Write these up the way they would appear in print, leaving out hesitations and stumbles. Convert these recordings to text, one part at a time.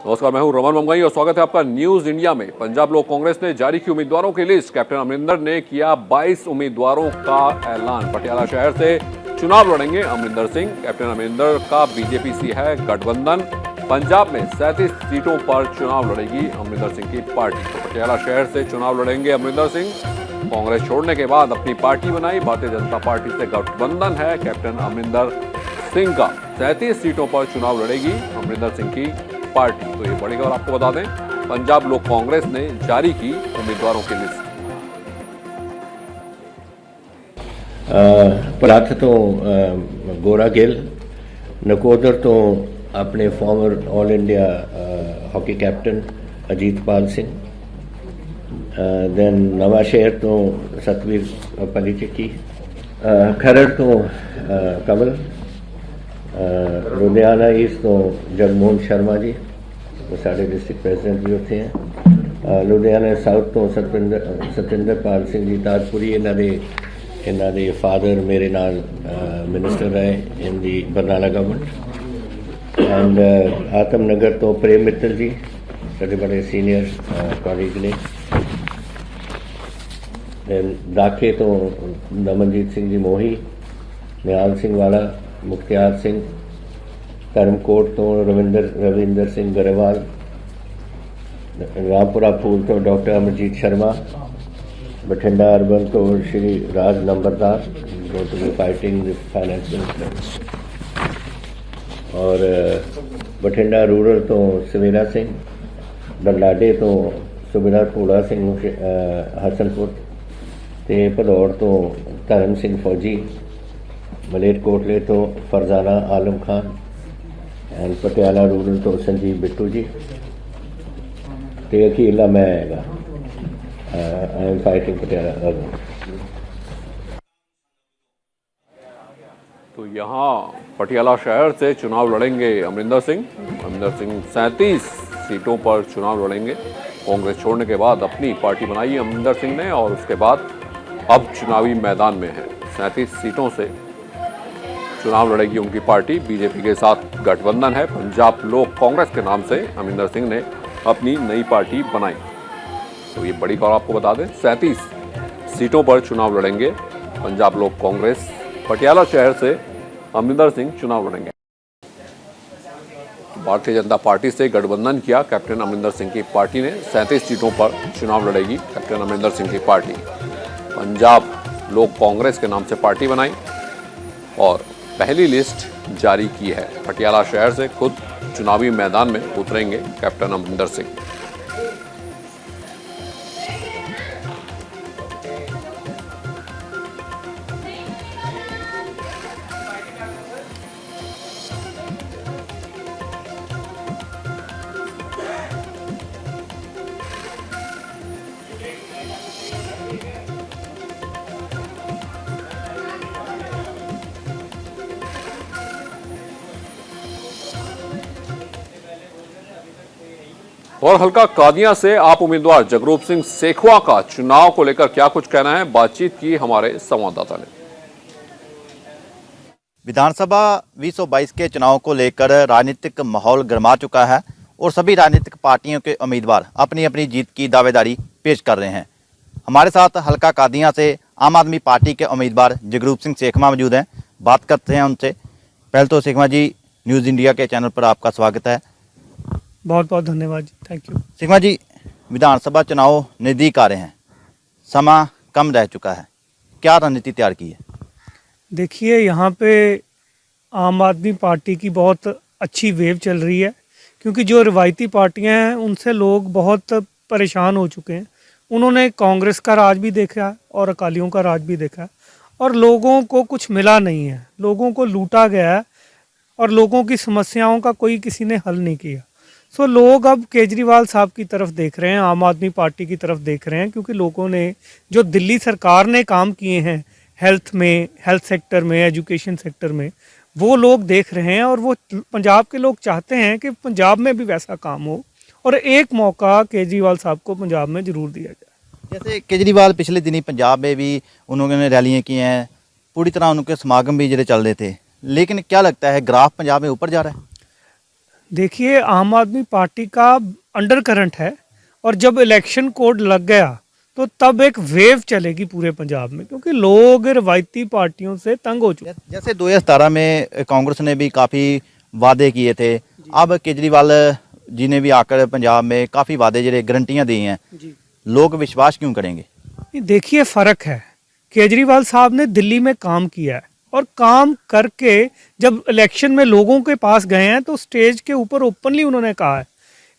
नमस्कार, मैं हूं रमन मंगाई और स्वागत है आपका न्यूज इंडिया में। पंजाब लोक कांग्रेस ने जारी की उम्मीदवारों की लिस्ट। कैप्टन अमरिंदर ने किया 22 उम्मीदवारों का ऐलान। पटियाला शहर से चुनाव लड़ेंगे अमरिंदर सिंह। कैप्टन अमरिंदर का बीजेपी से है गठबंधन। पंजाब में 37 सीटों पर चुनाव लड़ेगी अमरिंदर सिंह की पार्टी। तो पटियाला शहर से चुनाव लड़ेंगे अमरिंदर सिंह। कांग्रेस छोड़ने के बाद अपनी पार्टी बनाई। भारतीय जनता पार्टी से गठबंधन है कैप्टन अमरिंदर सिंह का। 37 सीटों पर चुनाव लड़ेगी अमरिंदर सिंह की पार्टी। तो ये बड़ी खबर आपको बता दें, पंजाब लोक कांग्रेस ने जारी की उम्मीदवारों की लिस्ट। पराथ तो गोरा गिल, नकोदर तो अपने former all India hockey captain Ajitpal Singh, then Nawanshahr तो सतवीर पलीचिकी, खरड़ तो कमल, लुधियाना ईस्ट तो जगमोहन शर्मा जी, वो साढ़े डिस्ट्रिक्ट प्रेसिडेंट भी होते हैं। लुधियाना साउथ तो सतिंदर पाल सिंह जी ताजपुरी, इन्हों के फादर मेरे नाल मिनिस्टर रहे इन दी बरनाला गवर्नमेंट। एंड आतमनगर तो प्रेम मित्तल जी साढ़े बड़े सीनियर कॉलीग ने। दैन दाखे तो नमनजीत सिंह जी मोही, निहाल सिंह वाला, मुख्तियार सिंह, धर्मकोट तो रविंदर सिंह गरेवाल, रामपुरा फूल तो डॉक्टर अमरजीत शर्मा, बठिंडा अर्बन तो श्री राज नंबरदार जो to be fighting with finance minister, और बठिंडा रूरल तो सवेरा सिंह, बरलाडे तो सुबेदार भूला सिंह हसनपुर, ते भदौड़ तो धर्म सिंह फौजी, मलेरकोटले तो फरजाना आलम खान, एंड पटियाला रूरल तो संजीव बिट्टू जी, ते अखीरला मैं आएगा आई एम फाइटिंग पटियाला। तो यहाँ पटियाला शहर से चुनाव लड़ेंगे अमरिंदर सिंह। अमरिंदर सिंह 37 सीटों पर चुनाव लड़ेंगे। कांग्रेस छोड़ने के बाद अपनी पार्टी बनाई अमरिंदर सिंह ने और उसके बाद अब चुनावी मैदान में है। 37 सीटों से चुनाव लड़ेगी उनकी पार्टी। बीजेपी के साथ गठबंधन है। पंजाब लोक कांग्रेस के नाम से अमरिंदर सिंह ने अपनी नई पार्टी बनाई। तो ये बड़ी खबर आपको बता दें, 37 सीटों पर चुनाव लड़ेंगे पंजाब लोक कांग्रेस। पटियाला शहर से अमरिंदर सिंह चुनाव लड़ेंगे। भारतीय जनता पार्टी से गठबंधन किया कैप्टन अमरिंदर सिंह की पार्टी ने। 37 सीटों पर चुनाव लड़ेगी कैप्टन अमरिंदर सिंह की पार्टी। पंजाब लोक कांग्रेस के नाम से पार्टी बनाई और पहली लिस्ट जारी की है। पटियाला शहर से खुद चुनावी मैदान में उतरेंगे कैप्टन अमरिंदर सिंह। और हल्का कादियां से आप उम्मीदवार जगरूप सिंह सेखवा का चुनाव को लेकर क्या कुछ कहना है, बातचीत की हमारे संवाददाता ने। विधानसभा 2022 के चुनाव को लेकर राजनीतिक माहौल गर्मा चुका है और सभी राजनीतिक पार्टियों के उम्मीदवार अपनी अपनी जीत की दावेदारी पेश कर रहे हैं। हमारे साथ हल्का कादियां से आम आदमी पार्टी के उम्मीदवार जगरूप सिंह सेखवा मौजूद हैं। बात करते हैं उनसे। पहले तो सेखवा जी, न्यूज़ इंडिया के चैनल पर आपका स्वागत है। बहुत बहुत धन्यवाद जी, थैंक यू। सेखवा जी, विधानसभा चुनाव नज़दीक आ रहे हैं, समय कम रह चुका है, क्या रणनीति तैयार की है? देखिए, यहाँ पे आम आदमी पार्टी की बहुत अच्छी वेव चल रही है, क्योंकि जो रिवायती पार्टियां हैं उनसे लोग बहुत परेशान हो चुके हैं। उन्होंने कांग्रेस का राज भी देखा है और अकालियों का राज भी देखा है और लोगों को कुछ मिला नहीं है। लोगों को लूटा गया है और लोगों की समस्याओं का कोई किसी ने हल नहीं किया। सो लोग अब केजरीवाल साहब की तरफ देख रहे हैं, आम आदमी पार्टी की तरफ देख रहे हैं, क्योंकि लोगों ने जो दिल्ली सरकार ने काम किए हैं हेल्थ में, हेल्थ सेक्टर में, एजुकेशन सेक्टर में, वो लोग देख रहे हैं और वो पंजाब के लोग चाहते हैं कि पंजाब में भी वैसा काम हो और एक मौका केजरीवाल साहब को पंजाब में ज़रूर दिया जाए। जैसे केजरीवाल पिछले दिनी पंजाब में भी उन्होंने रैलियाँ की हैं, पूरी तरह उनके समागम भी जरे चल रहे थे, लेकिन क्या लगता है ग्राफ पंजाब में ऊपर जा रहा है? देखिए, आम आदमी पार्टी का अंडर करंट है, और जब इलेक्शन कोड लग गया तो तब एक वेव चलेगी पूरे पंजाब में, क्योंकि लोग रवायती पार्टियों से तंग हो चुके हैं। जैसे 2017 में कांग्रेस ने भी काफ़ी वादे किए थे, अब केजरीवाल जी ने भी आकर पंजाब में काफ़ी वादे जरिए गारंटियाँ दी हैं, जी, लोग विश्वास क्यों करेंगे? देखिए फ़र्क है। केजरीवाल साहब ने दिल्ली में काम किया है, और काम करके जब इलेक्शन में लोगों के पास गए हैं तो स्टेज के ऊपर ओपनली उन्होंने कहा है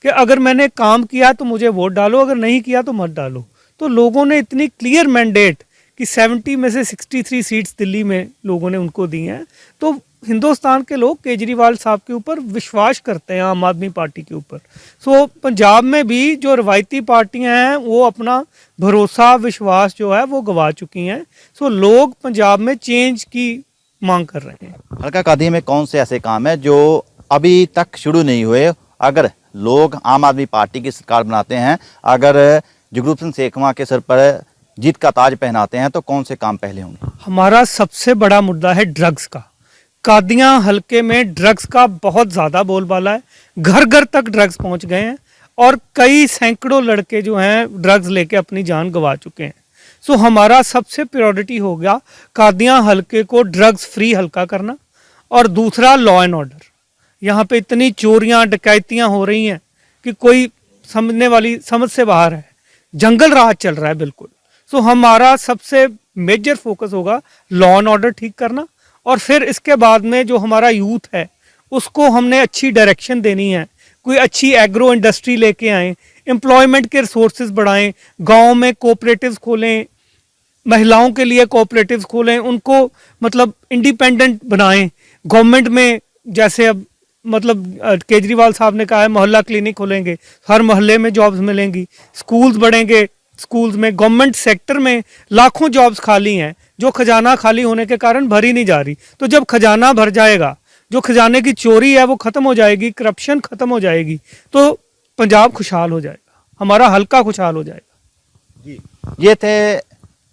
कि अगर मैंने काम किया तो मुझे वोट डालो, अगर नहीं किया तो मत डालो। तो लोगों ने इतनी क्लियर मैंडेट कि 70 में से 63 सीट्स दिल्ली में लोगों ने उनको दी हैं। तो हिंदुस्तान के लोग केजरीवाल साहब के ऊपर विश्वास करते हैं, आम आदमी पार्टी के ऊपर। सो पंजाब में भी जो रवायती पार्टियां हैं वो अपना भरोसा विश्वास जो है वो गवा चुकी हैं। सो लोग पंजाब में चेंज की मांग कर रहे हैं। हल्का कादियां में कौन से ऐसे काम है जो अभी तक शुरू नहीं हुए? अगर लोग आम आदमी पार्टी की सरकार बनाते हैं, अगर जगरूप सिंह सेखवा के सर पर जीत का ताज पहनाते हैं, तो कौन से काम पहले होंगे? हमारा सबसे बड़ा मुद्दा है ड्रग्स का। कादियां हलके में ड्रग्स का बहुत ज़्यादा बोलबाला है, घर घर तक ड्रग्स पहुंच गए हैं, और कई सैकड़ों लड़के जो हैं ड्रग्स लेके अपनी जान गंवा चुके हैं। सो हमारा सबसे प्रायोरिटी हो गया कादियां हलके को ड्रग्स फ्री हल्का करना, और दूसरा लॉ एंड ऑर्डर। यहाँ पे इतनी चोरियां डकैतियां हो रही हैं कि कोई समझ से बाहर है, जंगल राज चल रहा है बिल्कुल। सो हमारा सबसे मेजर फोकस होगा लॉ एंड ऑर्डर ठीक करना, और फिर इसके बाद में जो हमारा यूथ है उसको हमने अच्छी डायरेक्शन देनी है। कोई अच्छी एग्रो इंडस्ट्री लेके आएँ, एम्प्लॉयमेंट के रिसोर्सेज बढ़ाएं, गांव में कोऑपरेटिव्स खोलें, महिलाओं के लिए कोऑपरेटिव्स खोलें, उनको मतलब इंडिपेंडेंट बनाएं। गवर्नमेंट में जैसे अब केजरीवाल साहब ने कहा है मोहल्ला क्लिनिक खोलेंगे, हर मोहल्ले में जॉब्स मिलेंगी, स्कूल्स बढ़ेंगे, स्कूल्स में गवर्नमेंट सेक्टर में लाखों जॉब्स खाली हैं जो खजाना खाली होने के कारण भरी नहीं जा रही। तो जब खजाना भर जाएगा, जो खजाने की चोरी है वो खत्म हो जाएगी, करप्शन खत्म हो जाएगी, तो पंजाब खुशहाल हो जाएगा, हमारा हल्का खुशहाल हो जाएगा। ये थे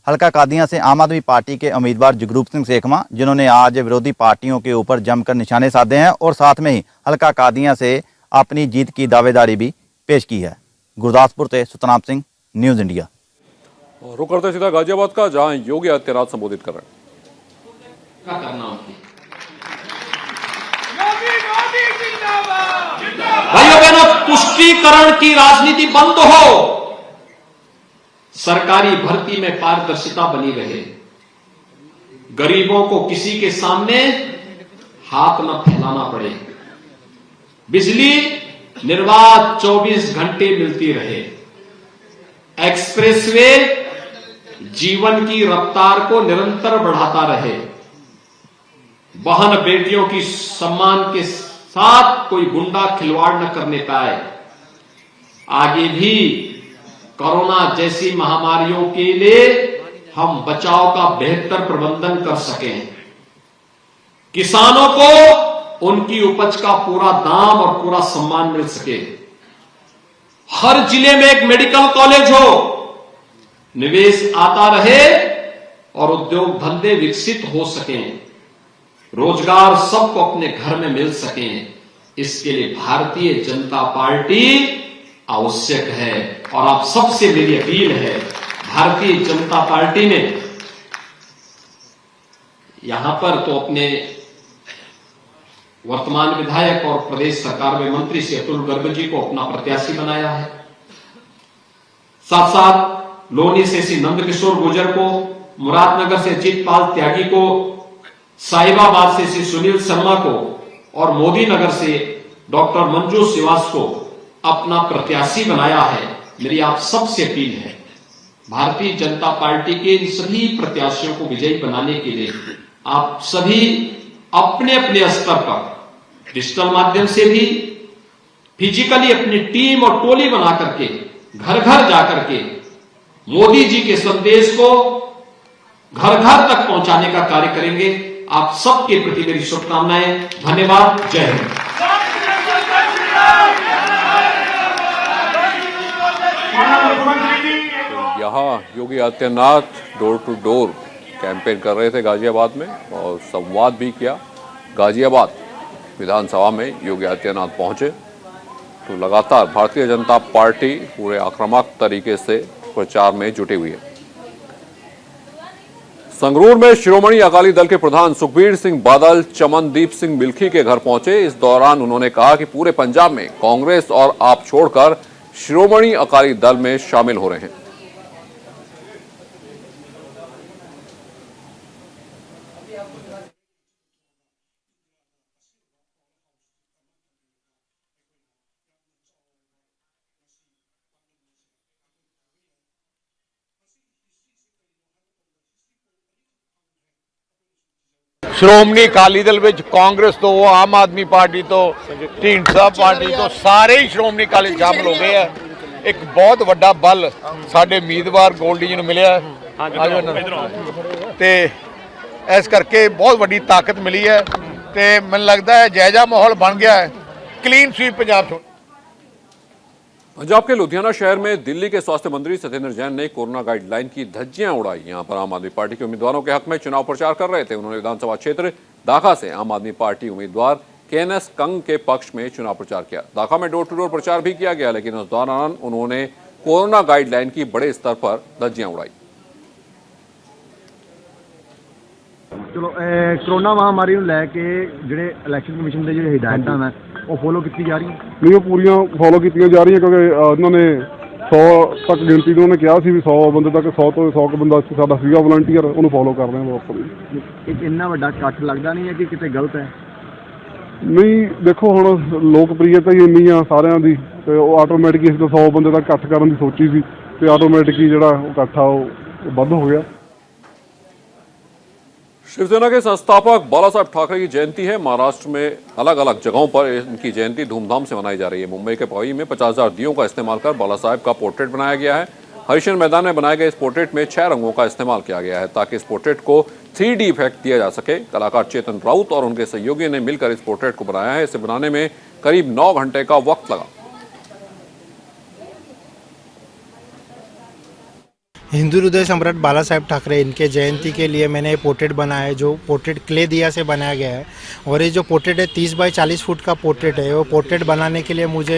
हल्का कादियां से आम आदमी पार्टी के उम्मीदवार जगरूप सिंह सेखवा, जिन्होंने आज विरोधी पार्टियों के ऊपर जमकर निशाने साधे हैं, और साथ में ही हल्का कादियां से अपनी जीत की दावेदारी भी पेश की है। गुरदासपुर से सतनाम सिंह, न्यूज़ इंडिया। रुक करते सीधा गाजियाबाद का, जहां योगी आदित्यनाथ संबोधित कर रहे हैं। भाइयों बहनों, तुष्टीकरण की राजनीति बंद हो, सरकारी भर्ती में पारदर्शिता बनी रहे, गरीबों को किसी के सामने हाथ न फैलाना पड़े, बिजली निर्बाध 24 घंटे मिलती रहे, एक्सप्रेसवे जीवन की रफ्तार को निरंतर बढ़ाता रहे, बहन बेटियों की सम्मान के साथ कोई गुंडा खिलवाड़ न करने पाए, आगे भी कोरोना जैसी महामारियों के लिए हम बचाव का बेहतर प्रबंधन कर सकें, किसानों को उनकी उपज का पूरा दाम और पूरा सम्मान मिल सके, हर जिले में एक मेडिकल कॉलेज हो, निवेश आता रहे और उद्योग धंधे विकसित हो सकें, रोजगार सबको अपने घर में मिल सकें। इसके लिए भारतीय जनता पार्टी आवश्यक है, और आप सबसे मेरी अपील है, भारतीय जनता पार्टी ने यहां पर तो अपने वर्तमान विधायक और प्रदेश सरकार में मंत्री श्री अतुल गर्ग जी को अपना प्रत्याशी बनाया है, साथ साथ लोनी से श्री नंदकिशोर गुर्जर को, मुरादनगर से अजीतपाल त्यागी को, साहिबाबाद से श्री सुनील शर्मा को, और मोदी नगर से डॉक्टर मंजू श्रीवास को अपना प्रत्याशी बनाया है। मेरी आप सबसे अपील है, भारतीय जनता पार्टी के इन सभी प्रत्याशियों को विजयी बनाने के लिए आप सभी अपने अपने स्तर पर डिजिटल माध्यम से भी, फिजिकली अपनी टीम और टोली बना करके घर घर जाकर के मोदी जी के संदेश को घर घर तक पहुंचाने का कार्य करेंगे। आप सबके प्रति मेरी शुभकामनाएं, धन्यवाद, जय हिंद। यहाँ Yogi Adityanath door to door campaign कर रहे थे गाजियाबाद में, और संवाद भी किया। गाजियाबाद विधानसभा में योगी आदित्यनाथ पहुंचे तो लगातार भारतीय जनता पार्टी पूरे आक्रामक तरीके से प्रचार में जुटी हुई है। संगरूर में शिरोमणि अकाली दल के प्रधान सुखबीर सिंह बादल चमनदीप सिंह बिल्खी के घर पहुंचे। इस दौरान उन्होंने कहा कि पूरे पंजाब में कांग्रेस और आप छोड़कर शिरोमणि अकाली दल में शामिल हो रहे हैं। श्रोमणी अकाली दल विच कांग्रेस तो आम आदमी पार्टी तो ढींडसा पार्टी तो सारे ही श्रोमणी अकाली शामिल हो गए हैं। एक बहुत वड्डा बल साडे उम्मीदवार गोल्डी जी नूं मिलिया ते इस करके बहुत वड्डी ताकत मिली है ते मैनूं लगदा है जायजा माहौल बन गया है। क्लीन स्वीप पंजाब पंजाब के लुधियाना शहर में दिल्ली के स्वास्थ्य मंत्री सत्येंद्र जैन ने कोरोना गाइडलाइन की धज्जियां उड़ाई। यहां पर आम आदमी पार्टी के उम्मीदवारों के हक में चुनाव प्रचार कर रहे थे। उन्होंने विधानसभा क्षेत्र दाखा से आम आदमी पार्टी उम्मीदवार KNS कंग के पक्ष में चुनाव प्रचार किया। दाखा में डोर टू डोर प्रचार भी किया गया, लेकिन उस दौरान उन्होंने कोरोना गाइडलाइन की बड़े स्तर पर धज्जियां उड़ाई। चलो कोरोना महामारी ਨੂੰ ਲੈ ਕੇ ਜਿਹੜੇ ਇਲੈਕਸ਼ਨ ਕਮਿਸ਼ਨ ਦੇ ਜਿਹੜੇ ਹਿਦਾਇਤਾਂ ਨੇ ਉਹ ਫੋਲੋ ਕੀਤੀ ਜਾ ਰਹੀਆਂ ਨਹੀਂ ਉਹ ਪੂਰੀਆਂ ਫੋਲੋ ਕੀਤੀਆਂ ਜਾ ਰਹੀਆਂ ਕਿਉਂਕਿ ਉਹਨਾਂ ਨੇ 100 ਤੱਕ ਗਿਣਤੀ ਨੂੰ ਉਹਨੇ ਕਿਹਾ ਸੀ ਵੀ 100 ਬੰਦੇ ਤੱਕ 100 ਤੋਂ 100 ਬੰਦਾ ਸਾਡਾ ਸੀਗਾ ਵਲੰਟੀਅਰ ਉਹਨੂੰ ਫੋਲੋ ਕਰ ਰਹੇ ਹਾਂ ਆਪਾਂ। ਇੱਕ ਇੰਨਾ ਵੱਡਾ ਇਕੱਠ ਲੱਗਦਾ ਨਹੀਂ ਹੈ ਕਿ ਕਿਤੇ ਗਲਤ ਹੈ? ਨਹੀਂ ਦੇਖੋ ਹੁਣ ਲੋਕਪ੍ਰਿਯਤਾ ਹੀ ਇੰਨੀ ਆ ਸਾਰਿਆਂ ਦੀ ਤੇ ਉਹ ਆਟੋਮੈਟਿਕ ਇਸ ਤੋਂ 100 ਬੰਦੇ ਤੱਕ ਇਕੱਠ ਕਰਨ ਦੀ ਸੋਚੀ ਸੀ ਤੇ ਆਟੋਮੈਟਿਕ ਹੀ ਜਿਹੜਾ ਉਹ ਇਕੱਠ ਆ ਉਹ ਵੱਧ ਹੋ ਗਿਆ। शिवसेना के संस्थापक बाला साहब ठाकरे की जयंती है। महाराष्ट्र में अलग अलग जगहों पर इनकी जयंती धूमधाम से मनाई जा रही है। मुंबई के पवई में 50,000 दियों का इस्तेमाल कर बाला साहब का पोर्ट्रेट बनाया गया है। हरिशन मैदान में बनाए गए इस पोर्ट्रेट में 6 रंगों का इस्तेमाल किया गया है ताकि इस पोर्ट्रेट को 3D इफेक्ट दिया जा सके। कलाकार चेतन राउत और उनके सहयोगियों ने मिलकर इस पोर्ट्रेट को बनाया है। इसे बनाने में करीब 9 घंटे का वक्त लगा। हिंदू हृदय सम्राट बाला साहेब ठाकरे इनके जयंती के लिए मैंने पोर्ट्रेट बनाया है, जो पोर्ट्रेट क्ले दिया से बनाया गया है। और ये जो पोर्ट्रेट है 30 बाई 40 फुट का पोर्ट्रेट है। वो पोर्ट्रेट बनाने के लिए मुझे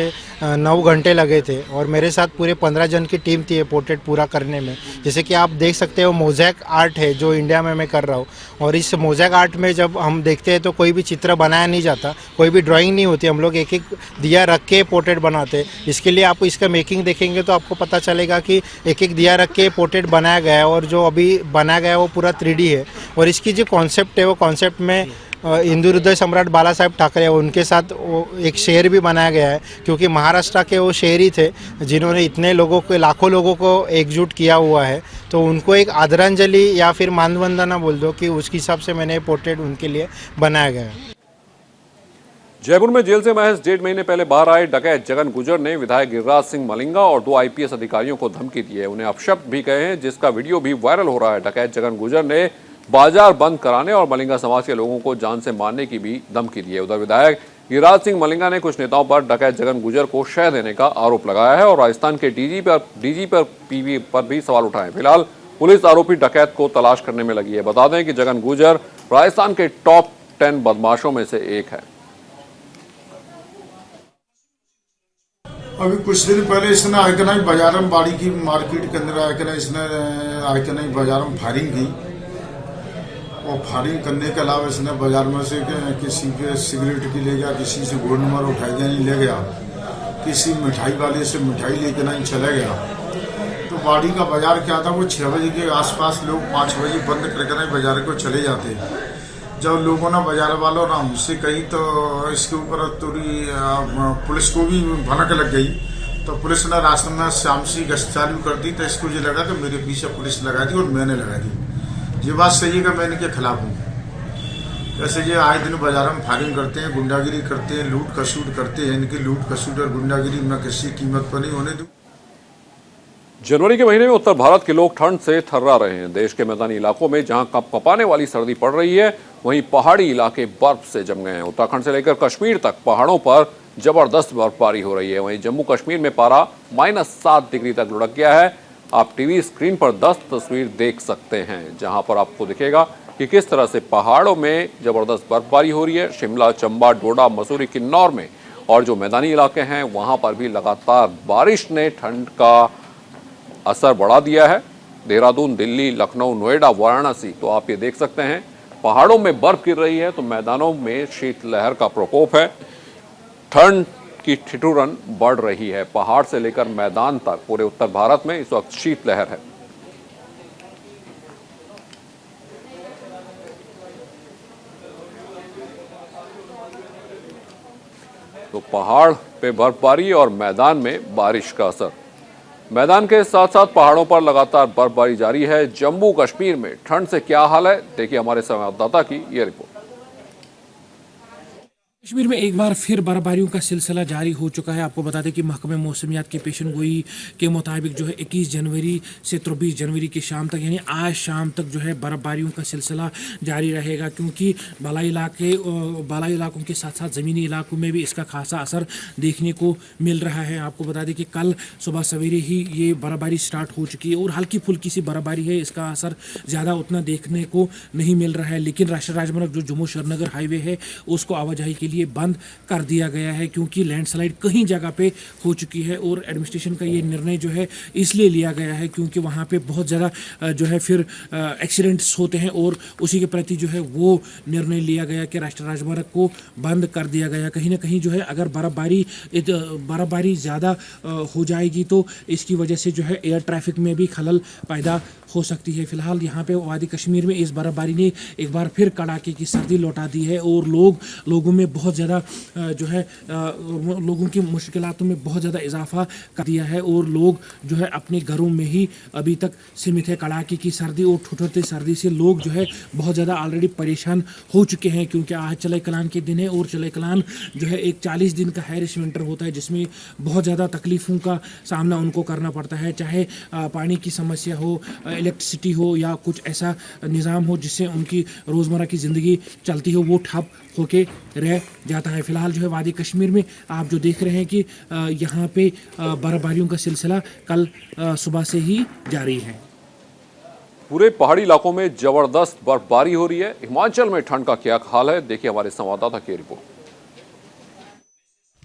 9 घंटे लगे थे और मेरे साथ पूरे 15 जन की टीम थी ये पोर्ट्रेट पूरा करने में। जैसे कि आप देख सकते हो मोज़ैक आर्ट है जो इंडिया में मैं कर रहा हूँ। और इस मोज़ैक आर्ट में जब हम देखते हैं तो कोई भी चित्र बनाया नहीं जाता, कोई भी ड्राइंग नहीं होती, हम लोग एक एक दिया रख के पोर्ट्रेट बनाते। इसके लिए आप इसका मेकिंग देखेंगे तो आपको पता चलेगा कि एक एक दिया रख के पोर्ट्रेट बनाया गया है। और जो अभी बनाया गया है वो पूरा 3D है। और इसकी जो कॉन्सेप्ट है वो कॉन्सेप्ट में हिंदू हृदय सम्राट बाला साहेब ठाकरे उनके साथ वो एक शेर भी बनाया गया है, क्योंकि महाराष्ट्र के वो शेर ही थे जिन्होंने इतने लोगों को, लाखों लोगों को एकजुट किया हुआ है। तो उनको एक आदरांजलि या फिर मानवंदना बोल दो कि उसके हिसाब से मैंने पोर्ट्रेट उनके लिए बनाया गया है। जयपुर में जेल से महज 1.5 महीने पहले बाहर आए डकैत जगन गुजर ने विधायक गिरिराज सिंह मलिंगा और 2 IPS अधिकारियों को धमकी दी है। उन्हें अपशब्द भी कहे हैं, जिसका वीडियो भी वायरल हो रहा है। डकैत जगन गुजर ने बाजार बंद कराने और मलिंगा समाज के लोगों को जान से मारने की भी धमकी दी है। उधर विधायक गिरिराज सिंह मलिंगा ने कुछ नेताओं पर डकैत जगन गुजर को शह देने का आरोप लगाया है और राजस्थान के DG पर PV पर भी सवाल उठाए। फिलहाल पुलिस आरोपी डकैत को तलाश करने में लगी है। बता दें कि जगन गुजर राजस्थान के टॉप 10 बदमाशों में से एक है। अभी कुछ दिन पहले इसने आयकनाई बाजार में बाड़ी की मार्केट के अंदर इसने आयकनाई बाजार में फायरिंग की और फायरिंग करने के अलावा इसने बाजार में से किसी के सिगरेट की ले गया, किसी से गोल्ड नंबर उठाई नहीं ले गया, किसी मिठाई वाले से मिठाई लेकर नहीं चला गया। तो बाड़ी का बाजार क्या था, वो 6 बजे के आसपास लोग 5 बजे बंद करके नहीं बाजार को चले जाते। जब लोगों ने बाजार वालों ने हमसे कही तो इसके ऊपर थोड़ी पुलिस को भी भनक लग गई। तो पुलिस ने रास्ते में शाम से गश्त चालू कर दी। तो इसको ये लगा कि मेरे पीछे पुलिस लगा दी और मैंने लगा दी। ये बात सही है कि मैं इनके खिलाफ हूँ। जैसे ये आए दिन बाजार में फायरिंग करते हैं, गुंडागिरी करते हैं, लूट खसूट करते हैं। इनकी लूट खसूट और गुंडागिरी मैं किसी कीमत पर नहीं होने दूँ। जनवरी के महीने में उत्तर भारत के लोग ठंड से थर्रा रहे हैं। देश के मैदानी इलाकों में जहां कपकपाने वाली सर्दी पड़ रही है, वहीं पहाड़ी इलाके बर्फ से जम गए हैं। उत्तराखंड से लेकर कश्मीर तक पहाड़ों पर जबरदस्त बर्फबारी हो रही है। वहीं जम्मू कश्मीर में पारा -7 डिग्री तक लुढ़क गया है। आप टीवी स्क्रीन पर 10 तस्वीर देख सकते हैं, जहां पर आपको दिखेगा कि किस तरह से पहाड़ों में जबरदस्त बर्फबारी हो रही है। शिमला, चंबा, डोडा, मसूरी, किन्नौर में और जो मैदानी इलाके हैं वहां पर भी लगातार बारिश ने ठंड का असर बढ़ा दिया है। देहरादून, दिल्ली, लखनऊ, नोएडा, वाराणसी, तो आप ये देख सकते हैं पहाड़ों में बर्फ गिर रही है तो मैदानों में शीतलहर का प्रकोप है। ठंड की ठिठुरन बढ़ रही है। पहाड़ से लेकर मैदान तक पूरे उत्तर भारत में इस वक्त शीतलहर है। तो पहाड़ पे बर्फबारी और मैदान में बारिश का असर। मैदान के साथ साथ पहाड़ों पर लगातार बर्फबारी जारी है। जम्मू कश्मीर में ठंड से क्या हाल है, देखिए हमारे संवाददाता की ये रिपोर्ट। कश्मीर में एक बार फिर बर्फबारियों का सिलसिला जारी हो चुका है। आपको बता दें कि महकमे मौसमियात की पेशन गोई के मुताबिक जो है 21 जनवरी से 23 जनवरी की शाम तक, यानी आज शाम तक जो है बर्फबारियों का सिलसिला जारी रहेगा, क्योंकि बालाई इलाकों के साथ साथ ज़मीनी इलाकों में भी इसका खासा असर देखने को मिल रहा है। आपको बता दें कि कल सुबह सवेरे ही ये बर्फबारी स्टार्ट हो चुकी है और हल्की फुल्की सी बर्फबारी है, इसका असर ज़्यादा उतना देखने को नहीं मिल रहा है। लेकिन राष्ट्रीय राजमार्ग जो जम्मू श्रीनगर हाईवे है उसको आवाजाही के लिए बंद कर दिया गया है, क्योंकि लैंडस्लाइड कहीं जगह पे हो चुकी है। और एडमिनिस्ट्रेशन का ये निर्णय जो है इसलिए लिया गया है क्योंकि वहाँ पे बहुत ज़्यादा जो है फिर एक्सीडेंट्स होते हैं और उसी के प्रति जो है वो निर्णय लिया गया कि राष्ट्रीय राजमार्ग को बंद कर दिया गया। कहीं ना कहीं जो है अगर बर्फबारी ज़्यादा हो जाएगी तो इसकी वजह से जो है एयर ट्रैफिक में भी खलल पैदा हो सकती है। फिलहाल यहाँ पे वादी कश्मीर में इस बर्फबारी ने एक बार फिर कड़ाके की सर्दी लौटा दी है और लोगों में बहुत ज़्यादा जो है लोगों की मुश्किलातों में बहुत ज़्यादा इजाफा कर दिया है और लोग जो है अपने घरों में ही अभी तक सीमित है। कड़ाके की सर्दी और ठुठुरती सर्दी से लोग जो है बहुत ज़्यादा ऑलरेडी परेशान हो चुके हैं, क्योंकि आज चले कलान के दिन है और चले कलान जो है एक 40 दिन का हैरिश विंटर होता है जिसमें बहुत ज़्यादा तकलीफ़ों का सामना उनको करना पड़ता है, चाहे पानी की समस्या हो, इलेक्ट्रिसिटी हो या कुछ ऐसा निज़ाम हो जिससे उनकी रोज़मर्रा की ज़िंदगी चलती हो, वो ठप होके रह जाता है। फिलहाल जो है वादी कश्मीर में आप जो देख रहे हैं कि यहाँ पे बर्फबारियों का सिलसिला कल सुबह से ही जारी है। पूरे पहाड़ी इलाकों में जबरदस्त बर्फबारी हो रही है। हिमाचल में ठंड का क्या हाल है, देखिए हमारे संवाददाता की रिपोर्ट।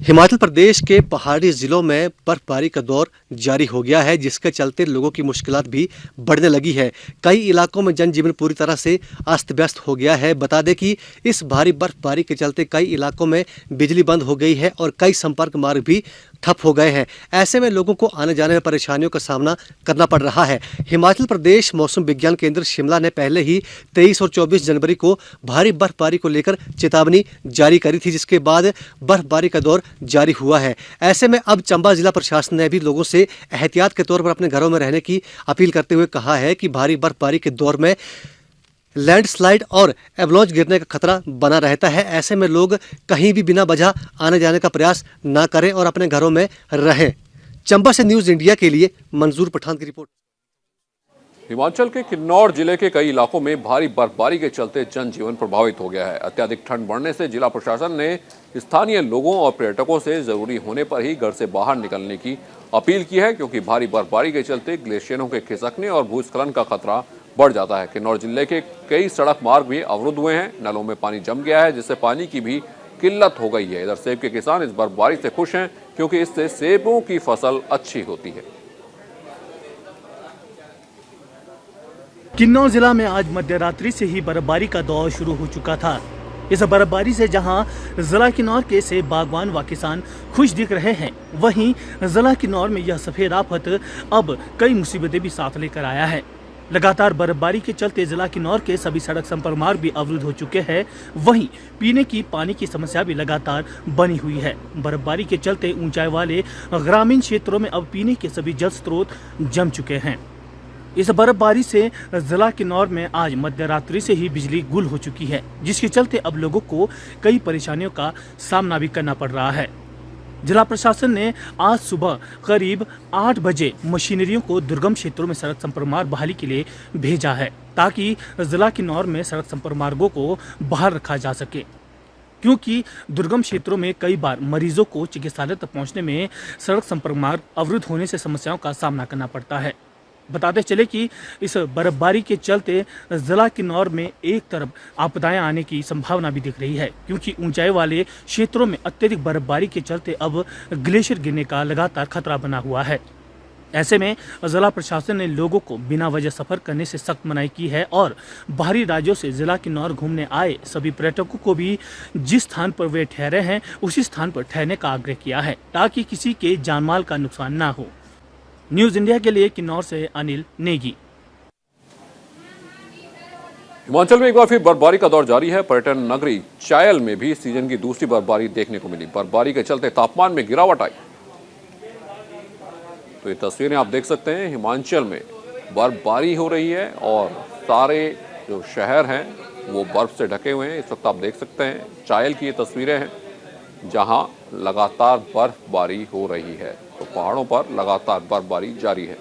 हिमाचल प्रदेश के पहाड़ी जिलों में बर्फबारी का दौर जारी हो गया है, जिसके चलते लोगों की मुश्किलात भी बढ़ने लगी है। कई इलाकों में जनजीवन पूरी तरह से अस्त व्यस्त हो गया है। बता दें कि इस भारी बर्फबारी के चलते कई इलाकों में बिजली बंद हो गई है और कई संपर्क मार्ग भी ठप हो गए हैं। ऐसे में लोगों को आने जाने में परेशानियों का सामना करना पड़ रहा है। हिमाचल प्रदेश मौसम विज्ञान केंद्र शिमला ने पहले ही 23 और 24 जनवरी को भारी बर्फबारी को लेकर चेतावनी जारी करी थी, जिसके बाद बर्फबारी का दौर जारी हुआ है। ऐसे में अब चंबा जिला प्रशासन ने भी लोगों से एहतियात के तौर पर अपने घरों में रहने की अपील करते हुए कहा है कि भारी बर्फबारी के दौर में लैंडस्लाइड और एवलांच गिरने का खतरा बना रहता है। ऐसे में लोग कहीं भी बिना वजह आने जाने का प्रयास ना करें और अपने घरों में रहें। चंबा से न्यूज़ इंडिया के लिए मंजूर पठान की रिपोर्ट। हिमाचल के किन्नौर जिले के कई इलाकों में भारी बर्फबारी के चलते जनजीवन प्रभावित हो गया है। अत्यधिक ठंड बढ़ने से जिला प्रशासन ने स्थानीय लोगों और पर्यटकों से जरूरी होने पर ही घर से बाहर निकलने की अपील की है, क्योंकि भारी बर्फबारी के चलते ग्लेशियरों के खिसकने और भूस्खलन का खतरा बढ़ जाता है। किन्नौर जिले के कई सड़क मार्ग भी अवरुद्ध हुए हैं। नलों में पानी जम गया है, जिससे पानी की भी किल्लत हो गई है। इधर सेब के किसान इस बर्फबारी से खुश हैं, क्योंकि इससे सेबों की फसल अच्छी होती है। किन्नौर जिला में आज मध्यरात्रि से ही बर्फबारी का दौर शुरू हो चुका था। इस बर्फबारी से जहां जिला किन्नौर के सेब बागवान व किसान खुश दिख रहे हैं, वहीं जिला किन्नौर में यह सफेद आफत अब कई मुसीबतें भी साथ लेकर आया है। लगातार बर्फबारी के चलते जिला किन्नौर के सभी सड़क संपर्क मार्ग भी अवरुद्ध हो चुके हैं। वहीं पीने की पानी की समस्या भी लगातार बनी हुई है। बर्फबारी के चलते ऊंचाई वाले ग्रामीण क्षेत्रों में अब पीने के सभी जल स्रोत जम चुके हैं। इस बर्फबारी से जिला किन्नौर में आज मध्यरात्रि से ही बिजली गुल हो चुकी है, जिसके चलते अब लोगों को कई परेशानियों का सामना भी करना पड़ रहा है। जिला प्रशासन ने आज सुबह करीब 8 बजे मशीनरियों को दुर्गम क्षेत्रों में सड़क संपर्क मार्ग बहाली के लिए भेजा है, ताकि जिला किन्नौर में सड़क संपर्क मार्गों को बहाल रखा जा सके, क्योंकि दुर्गम क्षेत्रों में कई बार मरीजों को चिकित्सालय तक पहुंचने में सड़क संपर्क मार्ग अवरुद्ध होने से समस्याओं का सामना करना पड़ता है। बताते चले कि इस बर्फबारी के चलते जिला किन्नौर में एक तरफ आपदाएं आने की संभावना भी दिख रही है, क्योंकि ऊंचाई वाले क्षेत्रों में अत्यधिक बर्फबारी के चलते अब ग्लेशियर गिरने का लगातार खतरा बना हुआ है। ऐसे में जिला प्रशासन ने लोगों को बिना वजह सफर करने से सख्त मनाही की है और बाहरी राज्यों से जिला किन्नौर घूमने आए सभी पर्यटकों को भी जिस स्थान पर वे ठहरे हैं उसी स्थान पर ठहरने का आग्रह किया है, ताकि किसी के जानमाल का नुकसान ना हो। न्यूज़ इंडिया के लिए किन्नौर से अनिल नेगी। हिमाचल में एक बार फिर बर्फबारी का दौर जारी है। पर्यटन नगरी चायल में भी सीजन की दूसरी बर्फबारी देखने को मिली। बर्फबारी के चलते तापमान में गिरावट आई। तो ये तस्वीरें आप देख सकते हैं, हिमाचल में बर्फबारी हो रही है और सारे जो शहर हैं वो बर्फ से ढके हुए हैं। इस वक्त आप देख सकते हैं चायल की ये तस्वीरें हैं जहां लगातार बर्फबारी हो रही है। तो पहाड़ों पर लगातार बर्फबारी जारी है।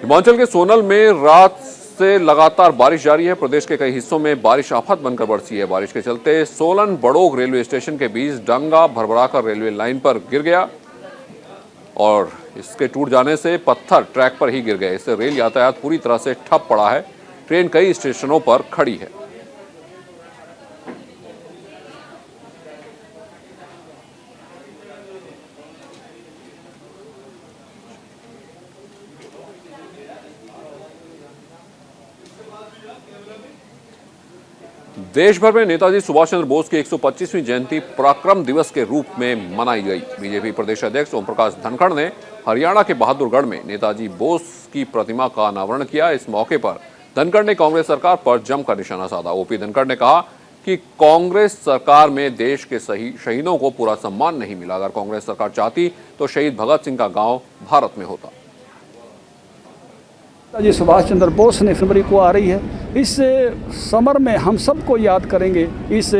हिमाचल के सोनल में रात से लगातार बारिश जारी है। प्रदेश के कई हिस्सों में बारिश आफत बनकर बरसी है। बारिश के चलते सोलन बड़ोग रेलवे स्टेशन के बीच डंगा भरभराकर रेलवे लाइन पर गिर गया और इसके टूट जाने से पत्थर ट्रैक पर ही गिर गए। इससे रेल यातायात पूरी तरह से ठप पड़ा है। ट्रेन कई स्टेशनों पर खड़ी है। देश भर में नेताजी सुभाष चंद्र बोस की 125वीं जयंती पराक्रम दिवस के रूप में मनाई गई। बीजेपी प्रदेश अध्यक्ष ओम प्रकाश धनखड़ ने हरियाणा के बहादुरगढ़ में नेताजी बोस की प्रतिमा का अनावरण किया। इस मौके पर धनखड़ ने कांग्रेस सरकार पर जमकर निशाना साधा। ओपी धनखड़ ने कहा कि कांग्रेस सरकार में देश के शहीदों को पूरा सम्मान नहीं मिला। अगर कांग्रेस सरकार चाहती तो शहीद भगत सिंह का गांव भारत में होता। नेताजी सुभाष चंद्र बोस ने फरवरी को आ रही है। इस समर में हम सबको याद करेंगे। इस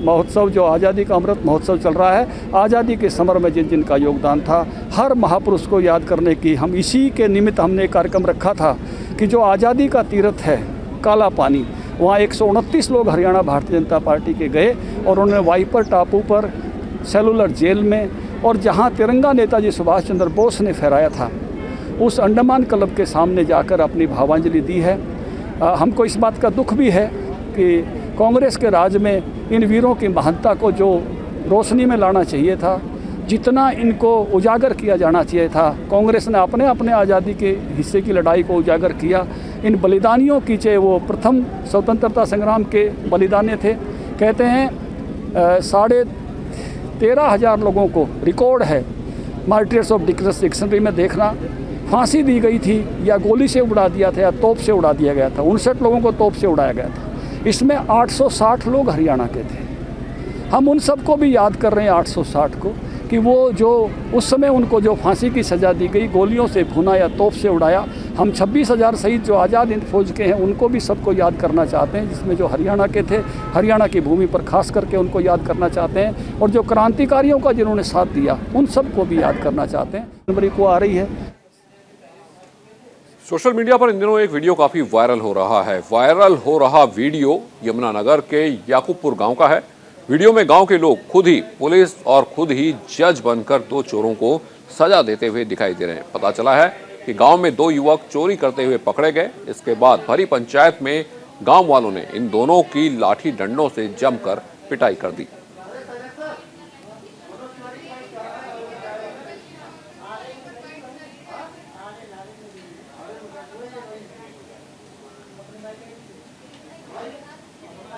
महोत्सव जो आज़ादी का अमृत महोत्सव चल रहा है, आज़ादी के समर में जिन जिन का योगदान था, हर महापुरुष को याद करने की हम इसी के निमित्त हमने कार्यक्रम रखा था कि जो आज़ादी का तीर्थ है काला पानी, वहाँ 129 लोग हरियाणा भारतीय जनता पार्टी के गए और उन्होंने वाइपर टापू पर, सेलुलर जेल में और जहाँ तिरंगा नेताजी सुभाष चंद्र बोस ने फहराया था उस अंडमान क्लब के सामने जाकर अपनी भावांजलि दी है। हमको इस बात का दुख भी है कि कांग्रेस के राज में इन वीरों की महानता को जो रोशनी में लाना चाहिए था, जितना इनको उजागर किया जाना चाहिए था, कांग्रेस ने अपने अपने आज़ादी के हिस्से की लड़ाई को उजागर किया। इन बलिदानियों की, चाहे वो प्रथम स्वतंत्रता संग्राम के बलिदानी थे, कहते हैं 13,500 लोगों को रिकॉर्ड है मार्टियर्स ऑफ डिक्शनरी में देखना, फांसी दी गई थी या गोली से उड़ा दिया था या तोप से उड़ा दिया गया था। 59 लोगों को तोप से उड़ाया गया था। इसमें 860 लोग हरियाणा के थे। हम उन सबको भी याद कर रहे हैं, 860 को, कि वो जो उस समय उनको जो फांसी की सज़ा दी गई, गोलियों से भुना या तोप से उड़ाया। हम 26,000 शहीद जो आज़ाद हिंद फौज के हैं उनको भी सबको याद करना चाहते हैं, जिसमें जो हरियाणा के थे, हरियाणा की भूमि पर खास करके उनको याद करना चाहते हैं, और जो क्रांतिकारियों का जिन्होंने साथ दिया उन सबको भी याद करना चाहते हैं। जनवरी को आ रही है। सोशल मीडिया पर इन दिनों एक वीडियो काफी वायरल हो रहा है। वायरल हो रहा वीडियो यमुनानगर के याकूबपुर गांव का है। वीडियो में गांव के लोग खुद ही पुलिस और खुद ही जज बनकर 2 चोरों को सजा देते हुए दिखाई दे रहे हैं। पता चला है कि गांव में 2 युवक चोरी करते हुए पकड़े गए। इसके बाद भरी पंचायत में गांव वालों ने इन दोनों की लाठी डंडों से जमकर पिटाई कर दी।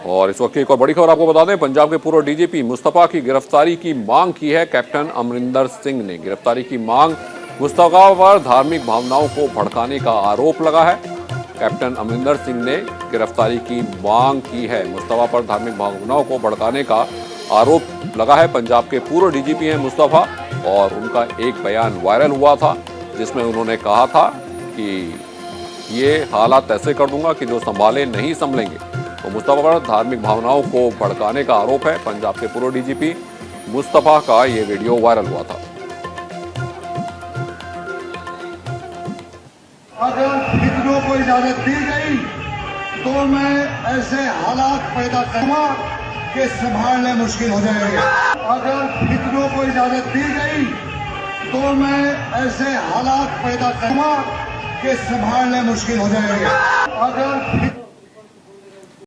और इस वक्त की एक और बड़ी खबर आपको बता दें, पंजाब के पूर्व डीजीपी मुस्तफा की गिरफ्तारी की मांग की है कैप्टन अमरिंदर सिंह ने। गिरफ्तारी की मांग, मुस्तफा पर धार्मिक भावनाओं को भड़काने का आरोप लगा है। कैप्टन अमरिंदर सिंह ने गिरफ्तारी की मांग की है। मुस्तफा पर धार्मिक भावनाओं को भड़काने का आरोप लगा है। पंजाब के पूर्व डीजीपी हैं मुस्तफा, और उनका एक बयान वायरल हुआ था जिसमें उन्होंने कहा था कि ये हालात ऐसे कर दूंगा कि जो संभाले नहीं संभलेंगे। तो मुस्तफा पर धार्मिक भावनाओं को भड़काने का आरोप है। पंजाब के पूर्व डीजीपी मुस्तफा का ये वीडियो वायरल हुआ था। अगर कितनों को इजाजत दी गई तो मैं ऐसे हालात पैदा करूंगा कि संभालने मुश्किल हो जाएंगे। अगर कितनों को इजाजत दी गई तो मैं ऐसे हालात पैदा करूंगा कि संभालने मुश्किल हो जाएंगे। अगर